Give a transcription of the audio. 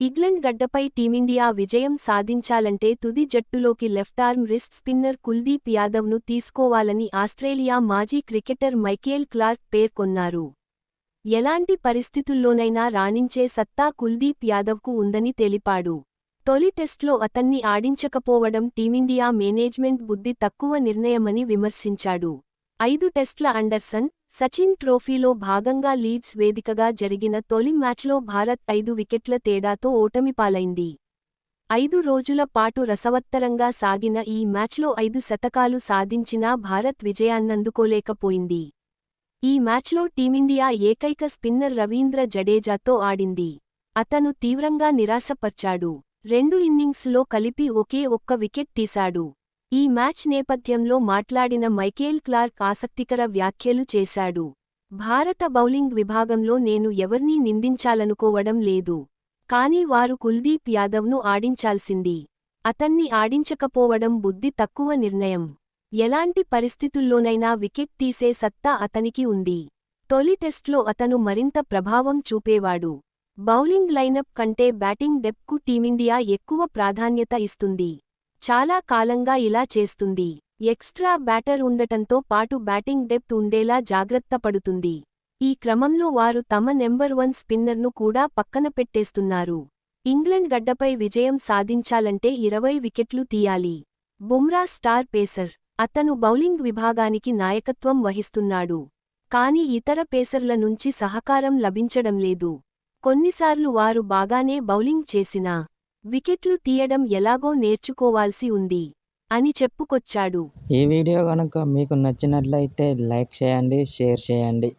England గడ్డపై team India విజయం సాధించాలంటే తుది జట్టులోకి లెఫ్టార్మ్ రిస్ట్ స్పిన్నర్ కుల్దీప్ యాదవ్ను తీసుకోవాలని ఆస్ట్రేలియా మాజీ క్రికెటర్ మైకేల్ క్లార్క్ పేర్కొన్నారు. ఎలాంటి పరిస్థితుల్లోనైనా రాణించే సత్తా కుల్దీప్ యాదవ్కు ఉందని తెలిపాడు. తొలి టెస్ట్లో అతన్ని ఆడించకపోవడం టీమిండియా మేనేజ్మెంట్ బుద్ధి తక్కువ నిర్ణయమని విమర్శించాడు. 5 టెస్ట్ల అండర్సన్, సచిన్ ట్రోఫీలో భాగంగా లీడ్స్ వేదికగా జరిగిన తొలి మ్యాచ్లో భారత్ 5 వికెట్ల తేడాతో ఓటమిపాలైంది. 5 రోజుల పాటు రసవత్తరంగా సాగిన ఈ మ్యాచ్లో 5 శతకాలు సాధించినా భారత్ విజయాన్నందుకోలేకపోయింది. ఈ మ్యాచ్లో టీమిండియా ఏకైక స్పిన్నర్ రవీంద్ర జడేజాతో ఆడింది. అతను తీవ్రంగా నిరాశపర్చాడు. 2 ఇన్నింగ్స్లో కలిపి ఒకే ఒక్క వికెట్ తీశాడు. ఈ మ్యాచ్ నేపథ్యంలో మాట్లాడిన మైకేల్ క్లార్క్ ఆసక్తికర వ్యాఖ్యలు చేశాడు. భారత బౌలింగ్ విభాగంలో నేను ఎవర్నీ నిందించాలనుకోవడం లేదు. కానీ వారు కుల్దీప్ యాదవ్ను ఆడించాల్సింది. అతన్ని ఆడించకపోవడం బుద్ధి తక్కువ నిర్ణయం. ఎలాంటి పరిస్థితుల్లోనైనా వికెట్ తీసే సత్తా అతనికి ఉంది. తొలి టెస్ట్లో అతను మరింత ప్రభావం చూపేవాడు. బౌలింగ్ లైనప్ కంటే బ్యాటింగ్ డెప్త్కు టీమిండియా ఎక్కువ ప్రాధాన్యత ఇస్తుంది. చాలా కాలంగా ఇలా చేస్తుంది. ఎక్స్ట్రా బ్యాటర్ ఉండటంతో పాటు బ్యాటింగ్ డెప్త్ ఉండేలా జాగ్రత్త పడుతుంది. ఈ క్రమంలో వారు తమ నెంబర్ 1 స్పిన్నర్ను కూడా పక్కన పెట్టేస్తున్నారు. ఇంగ్లండ్ గడ్డపై విజయం సాధించాలంటే 20 వికెట్లు తీయాలి. Bumrah star pacer. అతను బౌలింగ్ విభాగానికి నాయకత్వం వహిస్తున్నాడు. కానీ ఇతర పేసర్ల నుంచి సహకారం లభించడం లేదు. కొన్నిసార్లు వారు బాగానే బౌలింగ్ చేసినా వికెట్లు తీయడం ఎలాగో నేర్చుకోవాల్సి ఉంది అని చెప్పుకొచ్చాడు. ఈ వీడియో కనుక మీకు నచ్చినట్లయితే లైక్ చేయండి, షేర్ చేయండి.